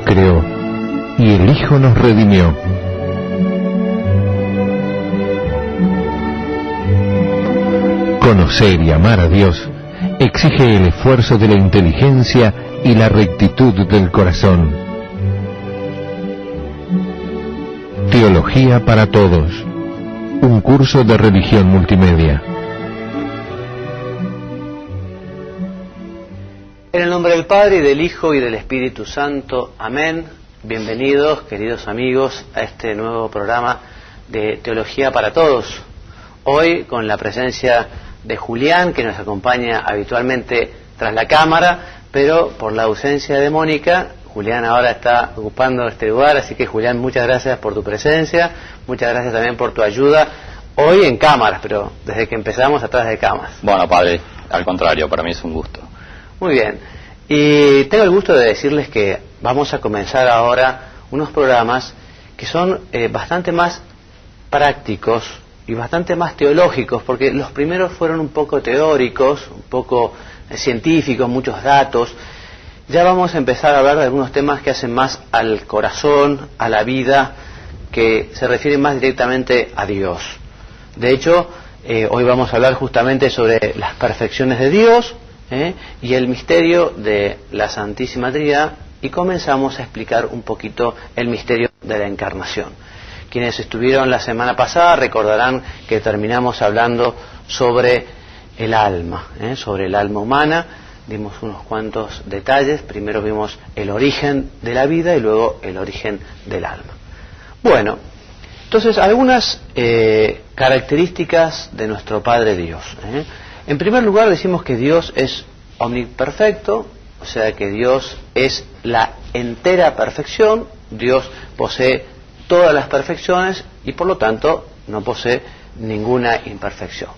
nos creó y el Hijo nos redimió. Conocer y amar a Dios exige el esfuerzo de la inteligencia y la rectitud del corazón. Teología para Todos, un curso de religión multimedia. En el nombre del Padre, y del Hijo, y del Espíritu Santo. Amén. Bienvenidos, queridos amigos, a este nuevo programa de Teología para Todos. Hoy con la presencia de Julián, que nos acompaña habitualmente tras la cámara, pero por la ausencia de Mónica, Julián ahora está ocupando este lugar, así que Julián, muchas gracias por tu presencia, muchas gracias también por tu ayuda, hoy en cámaras, pero desde que empezamos atrás de cámaras. Bueno, padre, al contrario, para mí es un gusto. Muy bien, y tengo el gusto de decirles que vamos a comenzar ahora unos programas que son bastante más prácticos y bastante más teológicos, porque los primeros fueron un poco teóricos, un poco científicos, muchos datos. Ya vamos a empezar a hablar de algunos temas que hacen más al corazón, a la vida, que se refieren más directamente a Dios. De hecho, hoy vamos a hablar justamente sobre las perfecciones de Dios, y el misterio de la Santísima Trinidad, y comenzamos a explicar un poquito el misterio de la Encarnación. Quienes estuvieron la semana pasada recordarán que terminamos hablando sobre el alma, sobre el alma humana. Dimos unos cuantos detalles. Primero vimos el origen de la vida y luego el origen del alma. Bueno, entonces algunas características de nuestro Padre Dios. En primer lugar decimos que Dios es omniperfecto, o sea que Dios es la entera perfección. Dios posee todas las perfecciones y por lo tanto no posee ninguna imperfección.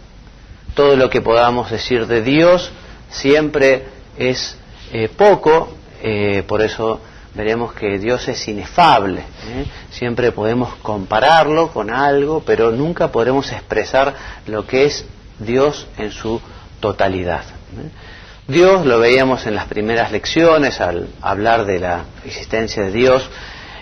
Todo lo que podamos decir de Dios siempre es poco, por eso veremos que Dios es inefable. Siempre podemos compararlo con algo, pero nunca podremos expresar lo que es Dios en su totalidad. Dios, lo veíamos en las primeras lecciones al hablar de la existencia de Dios.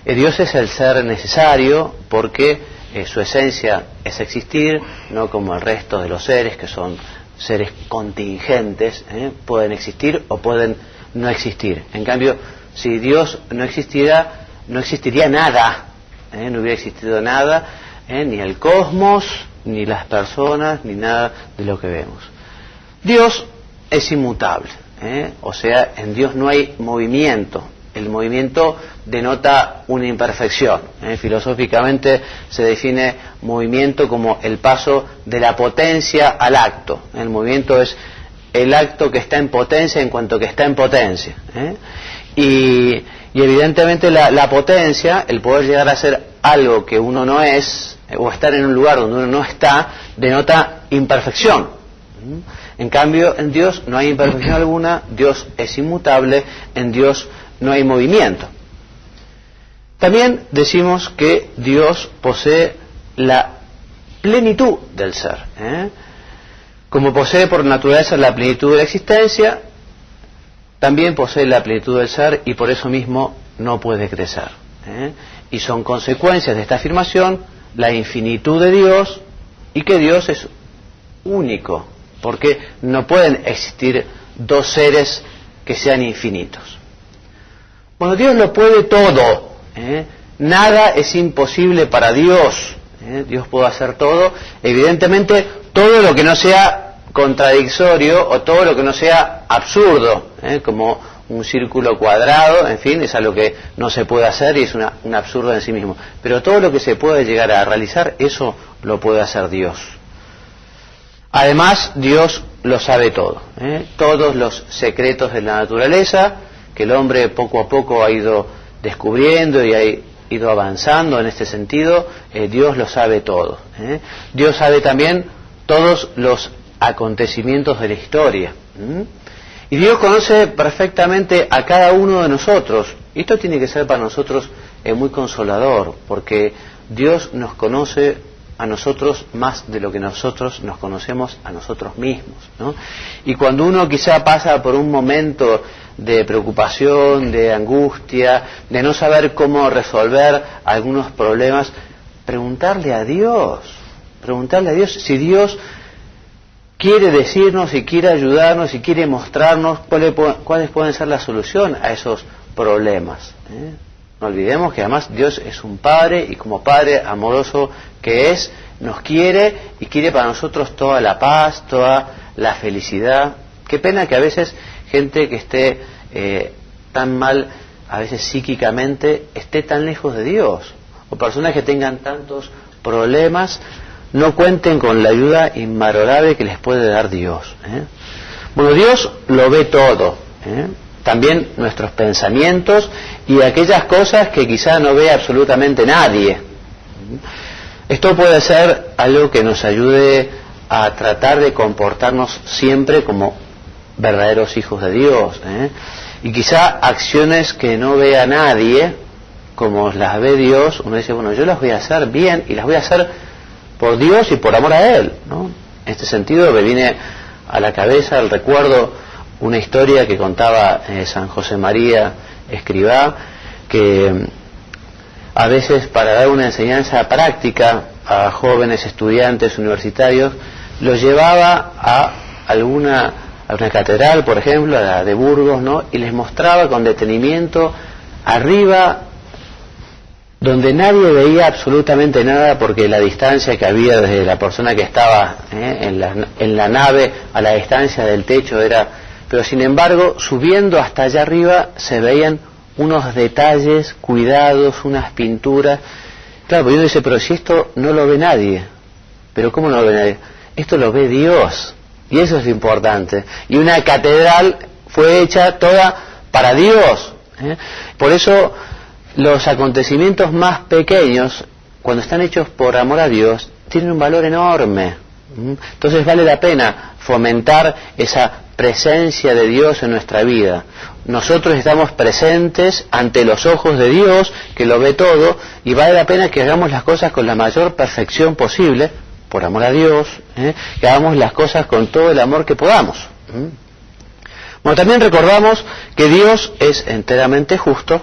Dios es el ser necesario porque su esencia es existir, no como el resto de los seres que son seres contingentes, pueden existir o pueden no existir. En cambio, si Dios no existiera, no existiría nada, no hubiera existido nada, ni el cosmos, ni las personas, ni nada de lo que vemos. Dios es inmutable, o sea, en Dios no hay movimiento. El movimiento denota una imperfección. Filosóficamente se define movimiento como el paso de la potencia al acto. El movimiento es el acto que está en potencia en cuanto que está en potencia. Y evidentemente la potencia, el poder llegar a ser algo que uno no es, o estar en un lugar donde uno no está, denota imperfección. En cambio, en Dios no hay imperfección alguna, Dios es inmutable, en Dios no hay movimiento. También decimos que Dios posee la plenitud del ser. Como posee por naturaleza la plenitud de la existencia, también posee la plenitud del ser y por eso mismo no puede crecer. Y son consecuencias de esta afirmación la infinitud de Dios y que Dios es único, porque no pueden existir dos seres que sean infinitos. Bueno, Dios lo puede todo, nada es imposible para Dios, Dios puede hacer todo, evidentemente todo lo que no sea contradictorio o todo lo que no sea absurdo, como un círculo cuadrado, en fin, es algo que no se puede hacer y es un absurdo en sí mismo, pero todo lo que se puede llegar a realizar, eso lo puede hacer Dios. Además, Dios lo sabe todo, todos los secretos de la naturaleza, que el hombre poco a poco ha ido descubriendo y ha ido avanzando en este sentido, Dios lo sabe todo. Dios sabe también todos los acontecimientos de la historia. Y Dios conoce perfectamente a cada uno de nosotros. Y esto tiene que ser para nosotros muy consolador, porque Dios nos conoce a nosotros más de lo que nosotros nos conocemos a nosotros mismos, ¿no? Y cuando uno quizá pasa por un momento de preocupación, de angustia, de no saber cómo resolver algunos problemas, preguntarle a Dios si Dios quiere decirnos, si quiere ayudarnos, si quiere mostrarnos cuáles pueden ser la solución a esos problemas, ¿eh? No olvidemos que además Dios es un Padre, y como Padre amoroso que es, nos quiere y quiere para nosotros toda la paz, toda la felicidad. Qué pena que a veces gente que esté tan mal, a veces psíquicamente, esté tan lejos de Dios, o personas que tengan tantos problemas no cuenten con la ayuda invalorable que les puede dar Dios, ¿eh? Bueno, Dios lo ve todo, ¿eh? También nuestros pensamientos y aquellas cosas que quizá no ve absolutamente nadie. Esto puede ser algo que nos ayude a tratar de comportarnos siempre como verdaderos hijos de Dios, ¿eh? Y quizá acciones que no vea nadie, como las ve Dios, uno dice, bueno, yo las voy a hacer bien y las voy a hacer por Dios y por amor a Él, ¿no? En este sentido me viene a la cabeza el recuerdo una historia que contaba San José María Escrivá, que a veces para dar una enseñanza práctica a jóvenes estudiantes universitarios los llevaba a una catedral, por ejemplo, a la de Burgos, ¿no? Y les mostraba con detenimiento arriba, donde nadie veía absolutamente nada, porque la distancia que había desde la persona que estaba en la nave a la distancia del techo era... Pero sin embargo, subiendo hasta allá arriba se veían unos detalles cuidados, unas pinturas. Claro, porque uno dice, pero si esto no lo ve nadie. ¿Pero cómo no lo ve nadie? Esto lo ve Dios, y eso es importante. Y una catedral fue hecha toda para Dios, ¿eh? Por eso los acontecimientos más pequeños, cuando están hechos por amor a Dios, tienen un valor enorme. Entonces vale la pena fomentar esa presencia de Dios en nuestra vida. Nosotros estamos presentes ante los ojos de Dios, que lo ve todo, y vale la pena que hagamos las cosas con la mayor perfección posible, por amor a Dios, que hagamos las cosas con todo el amor que podamos. Bueno, también recordamos que Dios es enteramente justo,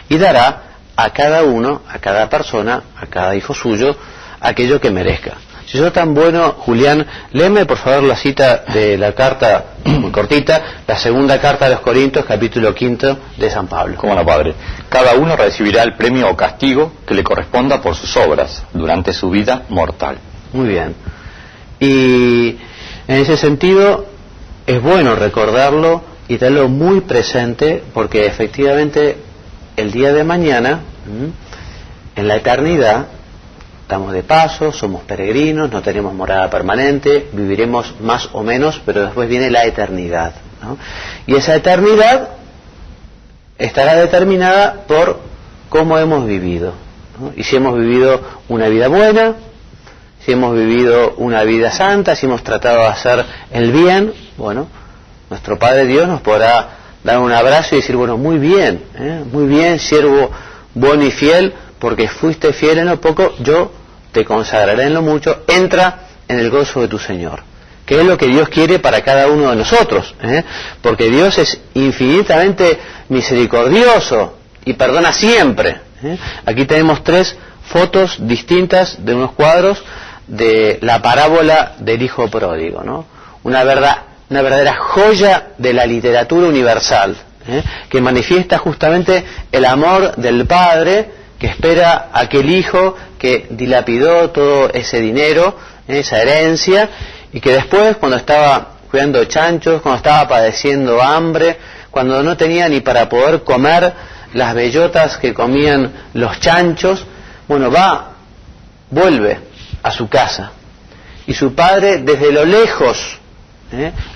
y dará a cada uno, a cada persona, a cada hijo suyo, aquello que merezca. Si sos tan bueno, Julián, léeme por favor la cita de la carta, muy cortita, la segunda carta a los Corintios, capítulo 5 de San Pablo. Cómo no, padre. Cada uno recibirá el premio o castigo que le corresponda por sus obras durante su vida mortal. Muy bien. Y en ese sentido es bueno recordarlo y tenerlo muy presente, porque efectivamente el día de mañana, en la eternidad, estamos de paso, somos peregrinos, no tenemos morada permanente, viviremos más o menos, pero después viene la eternidad, ¿no? Y esa eternidad estará determinada por cómo hemos vivido, ¿no? Y si hemos vivido una vida buena, si hemos vivido una vida santa, si hemos tratado de hacer el bien, bueno, nuestro Padre Dios nos podrá dar un abrazo y decir, bueno, muy bien, siervo bueno y fiel, porque fuiste fiel en lo poco, yo te consagraré en lo mucho, entra en el gozo de tu Señor, que es lo que Dios quiere para cada uno de nosotros, porque Dios es infinitamente misericordioso y perdona siempre. Aquí tenemos 3 fotos distintas de unos cuadros de la parábola del hijo pródigo, ¿no? Una verdadera joya de la literatura universal, que manifiesta justamente el amor del Padre, que espera a aquel hijo que dilapidó todo ese dinero, esa herencia, y que después, cuando estaba cuidando chanchos, cuando estaba padeciendo hambre, cuando no tenía ni para poder comer las bellotas que comían los chanchos, bueno, vuelve a su casa, y su padre desde lo lejos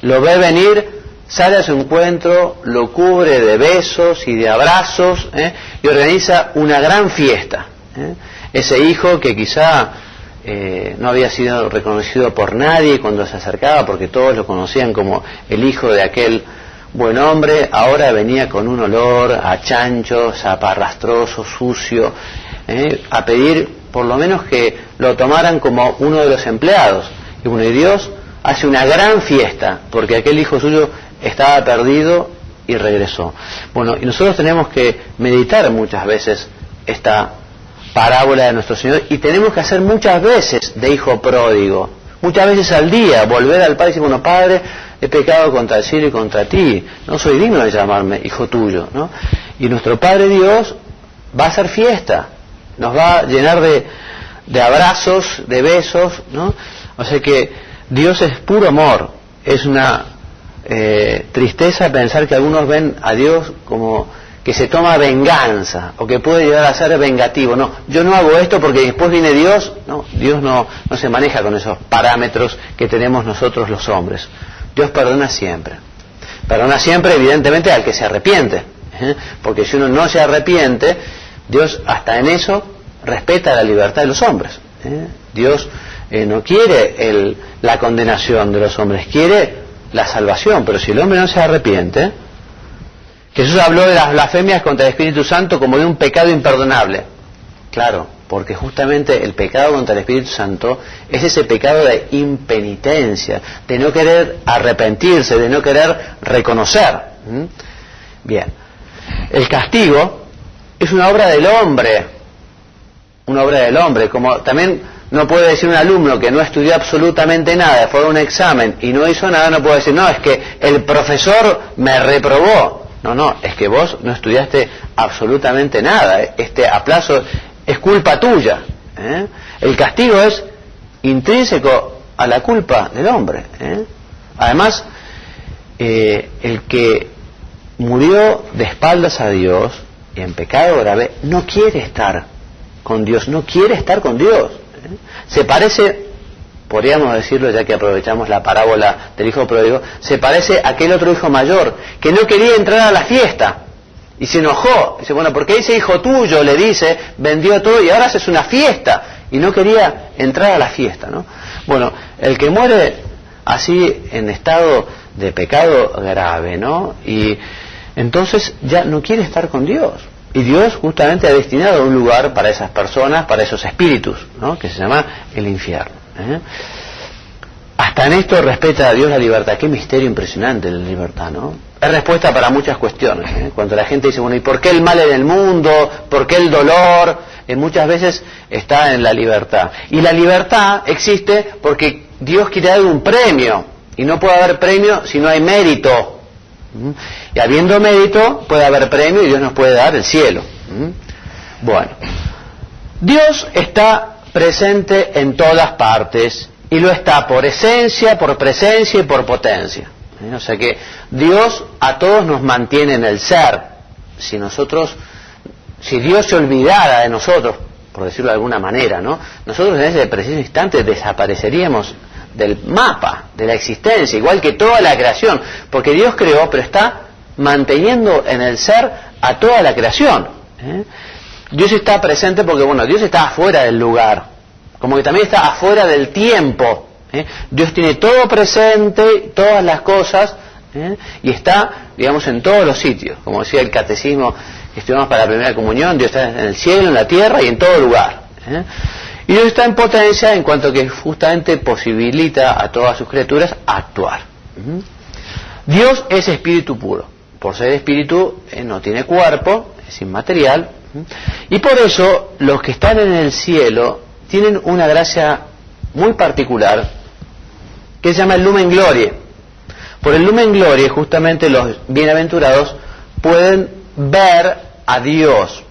lo ve venir, sale a su encuentro, lo cubre de besos y de abrazos, y organiza una gran fiesta. Ese hijo que quizá no había sido reconocido por nadie cuando se acercaba, porque todos lo conocían como el hijo de aquel buen hombre, ahora venía con un olor a chancho, zaparrastroso, sucio, a pedir por lo menos que lo tomaran como uno de los empleados. Y bueno, y Dios hace una gran fiesta porque aquel hijo suyo estaba perdido y regresó. Bueno, y nosotros tenemos que meditar muchas veces esta parábola de nuestro Señor, y tenemos que hacer muchas veces de hijo pródigo, muchas veces al día, volver al Padre y decir, bueno, Padre, he pecado contra el cielo y contra ti, no soy digno de llamarme hijo tuyo, ¿no? Y nuestro Padre Dios va a hacer fiesta, nos va a llenar de abrazos, de besos, ¿no? O sea que Dios es puro amor. Es una tristeza pensar que algunos ven a Dios como que se toma venganza o que puede llegar a ser vengativo. No, yo no hago esto porque después viene Dios. No, Dios no se maneja con esos parámetros que tenemos nosotros los hombres. Dios perdona siempre. Perdona siempre, evidentemente, al que se arrepiente. Porque si uno no se arrepiente, Dios hasta en eso respeta la libertad de los hombres. Dios no quiere la condenación de los hombres, quiere la salvación. Pero si el hombre no se arrepiente, Jesús habló de las blasfemias contra el Espíritu Santo como de un pecado imperdonable. Claro, porque justamente el pecado contra el Espíritu Santo es ese pecado de impenitencia, de no querer arrepentirse, de no querer reconocer. Bien, el castigo es una obra del hombre, como también no puede decir un alumno que no estudió absolutamente nada, fue a un examen y no hizo nada, no puede decir, no, es que el profesor me reprobó. No, es que vos no estudiaste absolutamente nada, este aplazo es culpa tuya. El castigo es intrínseco a la culpa del hombre. Además, el que murió de espaldas a Dios y en pecado grave no quiere estar con Dios, Se parece, podríamos decirlo ya que aprovechamos la parábola del hijo pródigo, se parece a aquel otro hijo mayor que no quería entrar a la fiesta y se enojó. Dice, bueno, porque ese hijo tuyo, le dice, vendió todo y ahora haces una fiesta, y no quería entrar a la fiesta, ¿no? Bueno, el que muere así en estado de pecado grave, ¿no? Y entonces ya no quiere estar con Dios. Y Dios justamente ha destinado un lugar para esas personas, para esos espíritus, ¿no? Que se llama el infierno. Hasta en esto respeta a Dios la libertad. Qué misterio impresionante la libertad, ¿no? Es respuesta para muchas cuestiones. Cuando la gente dice, bueno, ¿y por qué el mal en el mundo? ¿Por qué el dolor? Muchas veces está en la libertad. Y la libertad existe porque Dios quiere dar un premio. Y no puede haber premio si no hay mérito. Y habiendo mérito puede haber premio y Dios nos puede dar el cielo. Bueno, Dios está presente en todas partes y lo está por esencia, por presencia y por potencia. O sea que Dios a todos nos mantiene en el ser. Si Dios se olvidara de nosotros, por decirlo de alguna manera, ¿no? Nosotros en ese preciso instante desapareceríamos del mapa de la existencia, igual que toda la creación, porque Dios creó, pero está manteniendo en el ser a toda la creación. Dios está presente porque, bueno, Dios está afuera del lugar, como que también está afuera del tiempo. Dios tiene todo presente, todas las cosas, y está, digamos, en todos los sitios, como decía el catecismo que estudiamos para la primera comunión. Dios está en el cielo, en la tierra y en todo lugar. Y Dios está en potencia en cuanto que justamente posibilita a todas sus criaturas actuar. Dios es espíritu puro. Por ser espíritu, no tiene cuerpo, es inmaterial. Y por eso los que están en el cielo tienen una gracia muy particular que se llama el Lumen Glorie. Por el Lumen Glorie, justamente los bienaventurados pueden ver a Dios.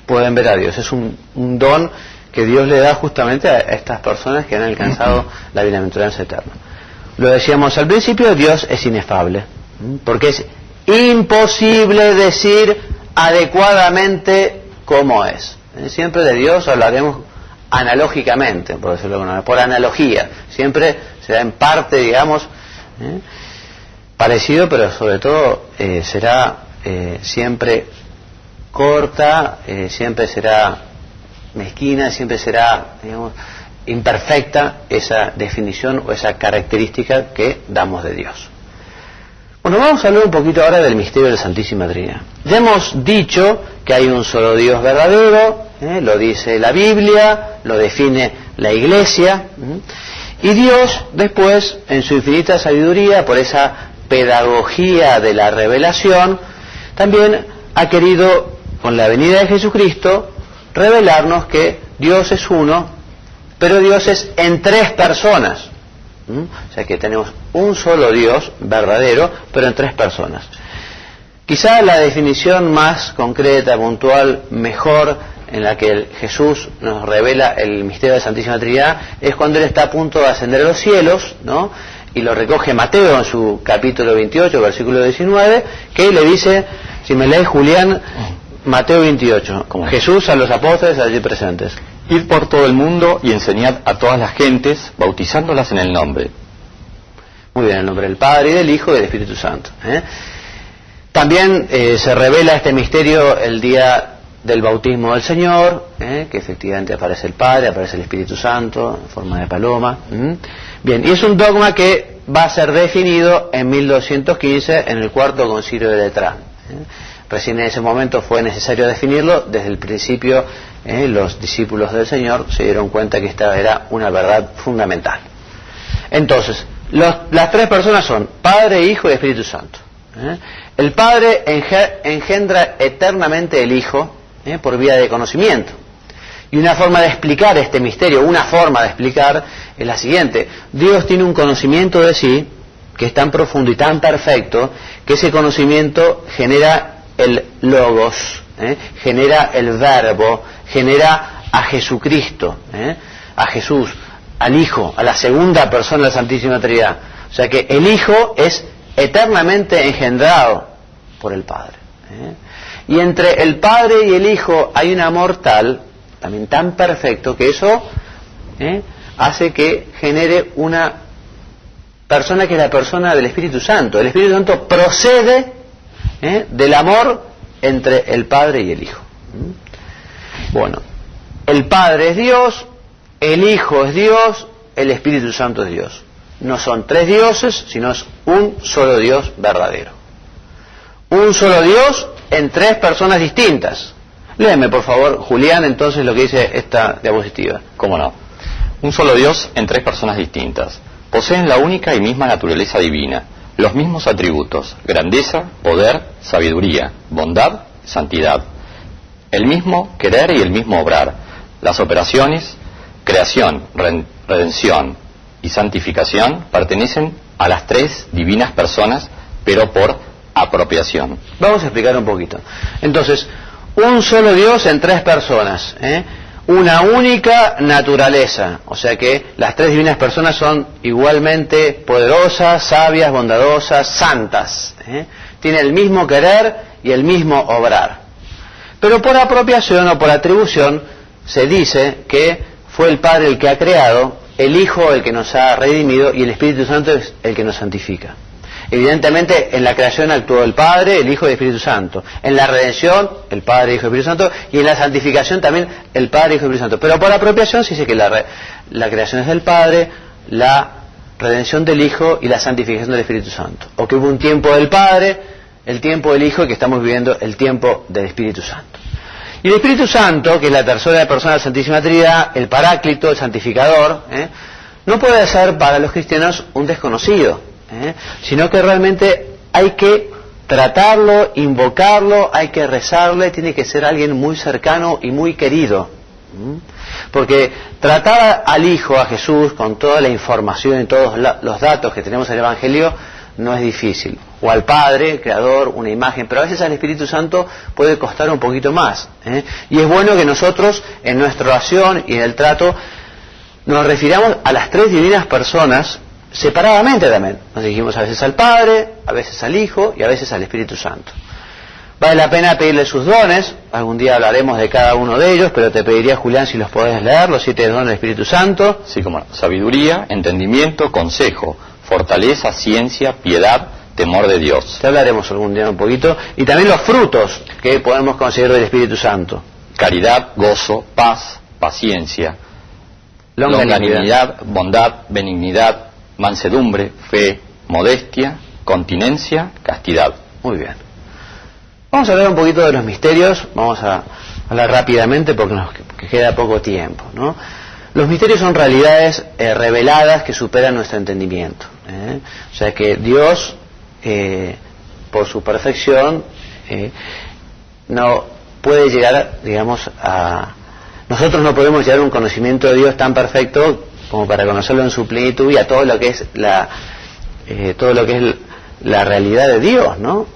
Pueden ver a Dios. Es un don que Dios le da justamente a estas personas que han alcanzado la bienaventuranza eterna. Lo decíamos al principio, Dios es inefable, porque es imposible decir adecuadamente cómo es. Siempre de Dios hablaremos analógicamente, por decirlo de alguna manera, por analogía. Siempre será en parte, digamos, parecido, pero sobre todo será siempre corta, siempre será mezquina, siempre será, digamos, imperfecta esa definición o esa característica que damos de Dios. Bueno, vamos a hablar un poquito ahora del misterio de la Santísima Trinidad. Ya hemos dicho que hay un solo Dios verdadero, lo dice la Biblia, lo define la Iglesia, y Dios después, en su infinita sabiduría, por esa pedagogía de la revelación, también ha querido, con la venida de Jesucristo, revelarnos que Dios es uno, pero Dios es en tres personas. O sea que tenemos un solo Dios verdadero, pero en tres personas. Quizá la definición más concreta, puntual, mejor, en la que Jesús nos revela el misterio de la Santísima Trinidad, es cuando Él está a punto de ascender a los cielos, ¿no? Y lo recoge Mateo en su capítulo 28, versículo 19, que le dice, si me lees Julián, Mateo 28, como Jesús a los apóstoles allí presentes. Id por todo el mundo y enseñad a todas las gentes, bautizándolas en el nombre. Muy bien, en el nombre del Padre, y del Hijo y del Espíritu Santo. También se revela este misterio el día del bautismo del Señor, que efectivamente aparece el Padre, aparece el Espíritu Santo en forma de paloma. Bien, y es un dogma que va a ser definido en 1215 en el Cuarto Concilio de Letrán. Recién en ese momento fue necesario definirlo. Desde el principio los discípulos del Señor se dieron cuenta que esta era una verdad fundamental. Entonces, las tres personas son Padre, Hijo y Espíritu Santo. El Padre engendra eternamente el Hijo por vía de conocimiento. Y una forma de explicar este misterio, una forma de explicar es la siguiente: Dios tiene un conocimiento de sí que es tan profundo y tan perfecto que ese conocimiento genera el logos, genera el verbo, genera a Jesucristo, a Jesús, al Hijo, a la segunda persona de la Santísima Trinidad. O sea que el Hijo es eternamente engendrado por el Padre. Y entre el Padre y el Hijo hay un amor tal, también tan perfecto, que eso hace que genere una persona que es la persona del Espíritu Santo. El Espíritu Santo procede del amor entre el Padre y el Hijo. Bueno, el Padre es Dios, el Hijo es Dios, el Espíritu Santo es Dios. No son tres dioses, sino es un solo Dios verdadero. Un solo Dios en tres personas distintas. Léeme, por favor, Julián, entonces lo que dice esta diapositiva. ¿Cómo no? Un solo Dios en tres personas distintas. Poseen la única y misma naturaleza divina, los mismos atributos: grandeza, poder, sabiduría, bondad, santidad. El mismo querer y el mismo obrar. Las operaciones, creación, redención y santificación, pertenecen a las tres divinas personas, pero por apropiación. Vamos a explicar un poquito. Entonces, un solo Dios en tres personas, una única naturaleza, o sea que las tres divinas personas son igualmente poderosas, sabias, bondadosas, santas. Tienen el mismo querer y el mismo obrar. Pero por apropiación o por atribución se dice que fue el Padre el que ha creado, el Hijo el que nos ha redimido y el Espíritu Santo es el que nos santifica. Evidentemente, en la creación actuó el Padre, el Hijo y el Espíritu Santo. En la redención, el Padre, el Hijo y el Espíritu Santo. Y en la santificación también, el Padre, el Hijo y el Espíritu Santo. Pero por apropiación se dice que la creación es del Padre, la redención del Hijo y la santificación del Espíritu Santo. O que hubo un tiempo del Padre, el tiempo del Hijo, y que estamos viviendo el tiempo del Espíritu Santo. Y el Espíritu Santo, que es la tercera persona de la Santísima Trinidad, el Paráclito, el Santificador, no puede ser para los cristianos un desconocido. Sino que realmente hay que tratarlo, invocarlo, hay que rezarle, tiene que ser alguien muy cercano y muy querido. Porque tratar al Hijo, a Jesús, con toda la información y todos los datos que tenemos en el Evangelio, no es difícil. O al Padre, el Creador, una imagen, pero a veces al Espíritu Santo puede costar un poquito más. Y es bueno que nosotros, en nuestra oración y en el trato, nos refiramos a las tres divinas personas separadamente también. Nos dirigimos a veces al Padre, a veces al Hijo y a veces al Espíritu Santo. Vale la pena pedirle sus dones. Algún día hablaremos de cada uno de ellos, pero te pediría, Julián, si los podés leer, los 7 dones del Espíritu Santo. Sí, como no. Sabiduría, entendimiento, consejo, fortaleza, ciencia, piedad, temor de Dios. Te hablaremos algún día un poquito. Y también los frutos que podemos conseguir del Espíritu Santo. Caridad, gozo, paz, paciencia, longanimidad, bondad, benignidad, mansedumbre, fe, modestia, continencia, castidad. Muy bien. Vamos a hablar un poquito de los misterios, vamos a hablar rápidamente porque nos queda poco tiempo, ¿no? Los misterios son realidades reveladas que superan nuestro entendimiento. O sea que Dios, por su perfección, no puede llegar, digamos, a... Nosotros no podemos llegar a un conocimiento de Dios tan perfecto como para conocerlo en su plenitud y a todo lo que es la realidad de Dios, ¿no?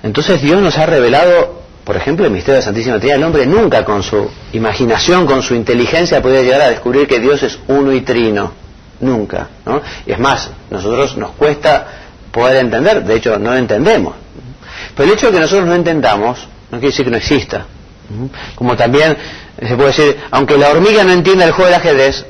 Entonces Dios nos ha revelado, por ejemplo, el misterio de la Santísima Trinidad. El hombre nunca con su imaginación, con su inteligencia podía llegar a descubrir que Dios es uno y trino. Nunca, ¿no? Y es más, nosotros nos cuesta poder entender, de hecho no lo entendemos. Pero el hecho de que nosotros no entendamos no quiere decir que no exista. Como también se puede decir, aunque la hormiga no entienda el juego del ajedrez,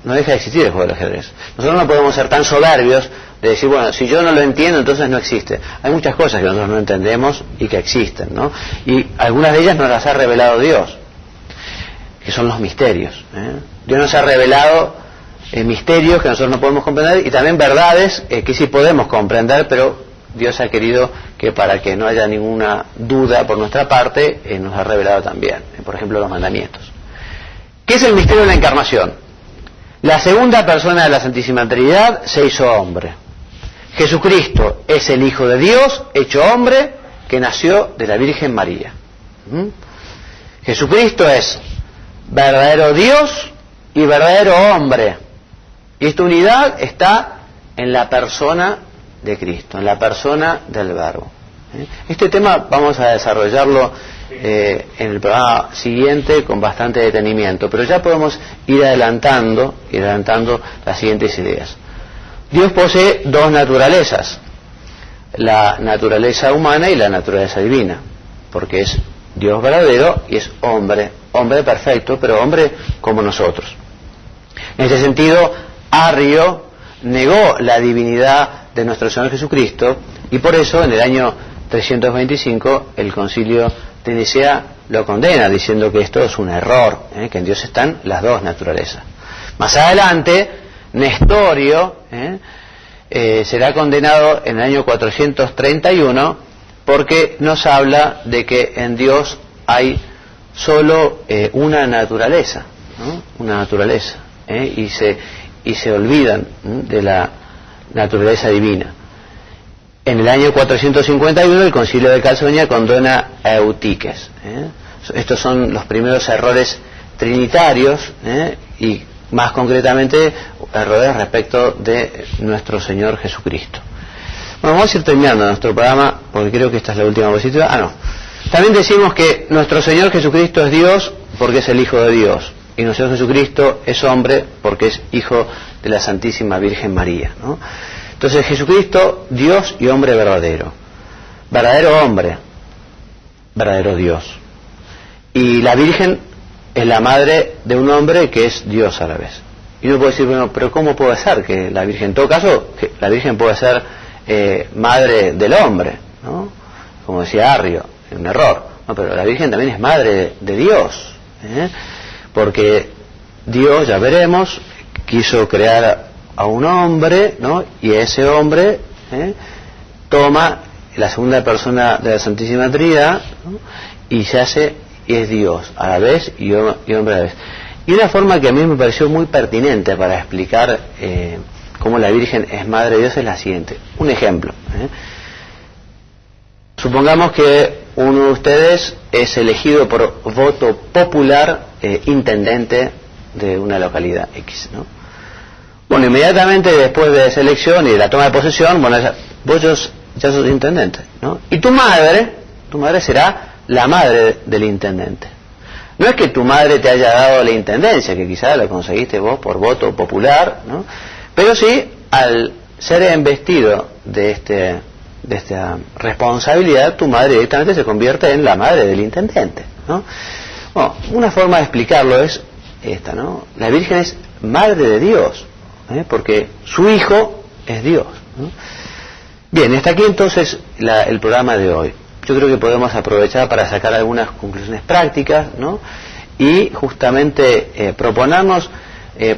no deja de existir el juego del ajedrez. Nosotros no podemos ser tan soberbios de decir, bueno, si yo no lo entiendo, entonces no existe. Hay muchas cosas que nosotros no entendemos y que existen, ¿no? Y algunas de ellas nos las ha revelado Dios, que son los misterios. Dios nos ha revelado misterios que nosotros no podemos comprender y también verdades que sí podemos comprender, pero Dios ha querido que para que no haya ninguna duda por nuestra parte, nos ha revelado también, por ejemplo, los mandamientos. ¿Qué es el misterio de la encarnación? La segunda persona de la Santísima Trinidad se hizo hombre. Jesucristo es el Hijo de Dios, hecho hombre, que nació de la Virgen María. Jesucristo es verdadero Dios y verdadero hombre. Y esta unidad está en la persona de Cristo, en la persona del Verbo. Este tema vamos a desarrollarlo en el programa siguiente con bastante detenimiento, pero ya podemos ir adelantando las siguientes ideas. Dios posee dos naturalezas, la naturaleza humana y la naturaleza divina, porque es Dios verdadero y es hombre perfecto, pero hombre como nosotros. En ese sentido, Arrio negó la divinidad de nuestro Señor Jesucristo y por eso en el año 325 el Concilio de Nicea lo condena, diciendo que esto es un error, que en Dios están las dos naturalezas. Más adelante, Nestorio será condenado en el año 431 porque nos habla de que en Dios hay solo una naturaleza, ¿no? Una naturaleza, y se olvidan de la naturaleza divina. En el año 451 el Concilio de Calcedonia condena a Eutiques. Estos son los primeros errores trinitarios y más concretamente errores respecto de nuestro Señor Jesucristo. Bueno, vamos a ir terminando nuestro programa porque creo que esta es la última diapositiva. No. También decimos que nuestro Señor Jesucristo es Dios porque es el Hijo de Dios y nuestro Señor Jesucristo es hombre porque es Hijo de la Santísima Virgen María, ¿no? Entonces Jesucristo, Dios y hombre verdadero. Verdadero hombre, verdadero Dios. Y la Virgen es la madre de un hombre que es Dios a la vez. Y uno puede decir, bueno, pero ¿cómo puede ser que la Virgen, en todo caso, que la Virgen puede ser madre del hombre, ¿no? Como decía Arrio, un error. No, pero la Virgen también es madre de Dios, porque Dios, ya veremos, quiso crear a un hombre, ¿no? Y ese hombre toma la segunda persona de la Santísima Trinidad, ¿no? Y se hace, y es Dios a la vez y hombre a la vez. Y una forma que a mí me pareció muy pertinente para explicar cómo la Virgen es madre de Dios es la siguiente. Un ejemplo. Supongamos que uno de ustedes es elegido por voto popular intendente de una localidad X, ¿no? Bueno, inmediatamente después de esa elección y de la toma de posesión, bueno, vos ya sos intendente, ¿no? Y tu madre será la madre del intendente. No es que tu madre te haya dado la intendencia, que quizás la conseguiste vos por voto popular, ¿no? Pero sí, al ser embestido de esta responsabilidad, tu madre directamente se convierte en la madre del intendente, ¿no? Bueno, una forma de explicarlo es esta, ¿no? La Virgen es madre de Dios, porque su Hijo es Dios, ¿no? Bien, hasta aquí entonces el programa de hoy. Yo creo que podemos aprovechar para sacar algunas conclusiones prácticas, ¿no? Y justamente proponernos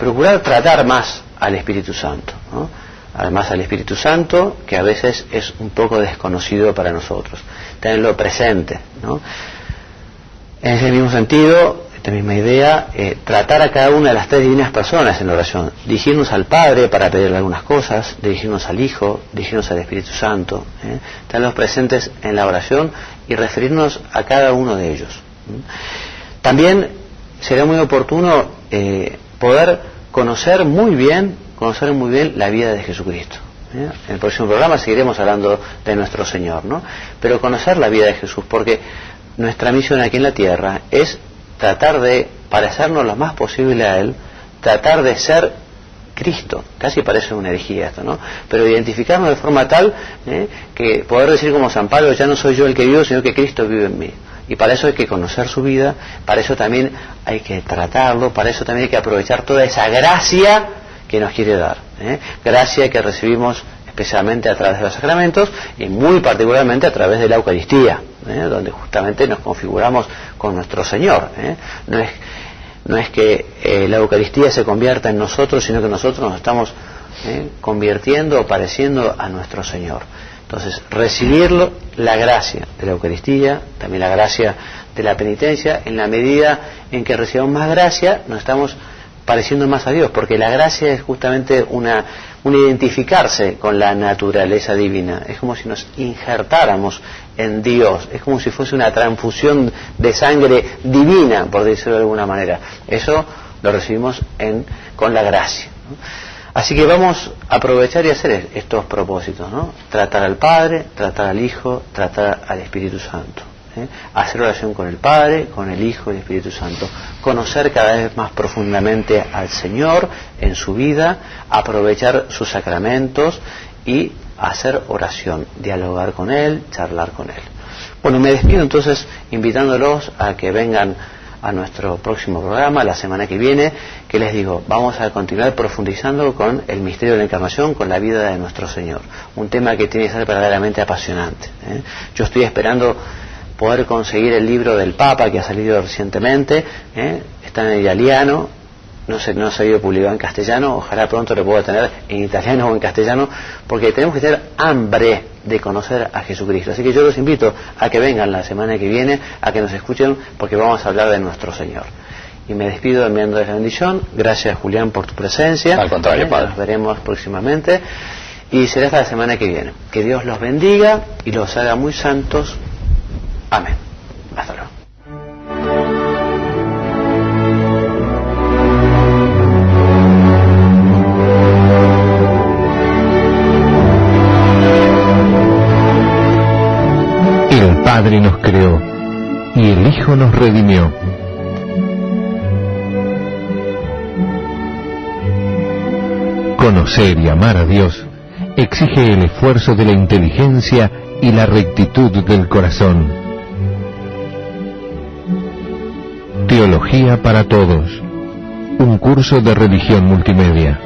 procurar tratar más al Espíritu Santo, ¿no? además al Espíritu Santo, que a veces es un poco desconocido para nosotros. Tenerlo presente, ¿no? En ese mismo sentido, esta misma idea, tratar a cada una de las tres divinas personas en la oración, dirigirnos al Padre para pedirle algunas cosas, dirigirnos al Hijo, dirigirnos al Espíritu Santo, tenerlos presentes en la oración y referirnos a cada uno de ellos. También sería muy oportuno poder conocer muy bien la vida de Jesucristo. En el próximo programa seguiremos hablando de nuestro Señor, ¿no? Pero conocer la vida de Jesús, porque nuestra misión aquí en la tierra es tratar de parecernos lo más posible a Él, tratar de ser Cristo. Casi parece una herejía esto, ¿no? Pero identificarnos de forma tal que poder decir como San Pablo, ya no soy yo el que vivo, sino que Cristo vive en mí. Y para eso hay que conocer su vida, para eso también hay que tratarlo, para eso también hay que aprovechar toda esa gracia que nos quiere dar. Gracia que recibimos especialmente a través de los sacramentos y muy particularmente a través de la Eucaristía, donde justamente nos configuramos con nuestro Señor. No es que la Eucaristía se convierta en nosotros, sino que nosotros nos estamos convirtiendo o pareciendo a nuestro Señor. Entonces, recibirlo, la gracia de la Eucaristía, también la gracia de la penitencia, en la medida en que recibamos más gracia, nos estamos pareciendo más a Dios, porque la gracia es justamente un identificarse con la naturaleza divina. Es como si nos injertáramos en Dios, es como si fuese una transfusión de sangre divina, por decirlo de alguna manera. Eso lo recibimos con la gracia, ¿no? Así que vamos a aprovechar y hacer estos propósitos, ¿no? Tratar al Padre, tratar al Hijo, tratar al Espíritu Santo. Hacer oración con el Padre, con el Hijo y el Espíritu Santo. Conocer cada vez más profundamente al Señor en su vida, aprovechar sus sacramentos y hacer oración, dialogar con Él, charlar con Él. Bueno, me despido entonces invitándolos a que vengan a nuestro próximo programa la semana que viene, que les digo, vamos a continuar profundizando con el misterio de la Encarnación, con la vida de nuestro Señor, un tema que tiene que ser verdaderamente apasionante. Yo estoy esperando poder conseguir el libro del Papa que ha salido recientemente, está en italiano, no se ha salido publicado en castellano, ojalá pronto lo pueda tener en italiano o en castellano, porque tenemos que tener hambre de conocer a Jesucristo. Así que yo los invito a que vengan la semana que viene, a que nos escuchen, porque vamos a hablar de nuestro Señor. Y me despido enviándoles la bendición. Gracias, Julián, por tu presencia. Al contrario, Padre. Nos veremos próximamente y será hasta la semana que viene. Que Dios los bendiga y los haga muy santos. Amén. Hasta luego. El Padre nos creó y el Hijo nos redimió. Conocer y amar a Dios exige el esfuerzo de la inteligencia y la rectitud del corazón. Teología para todos. Un curso de religión multimedia.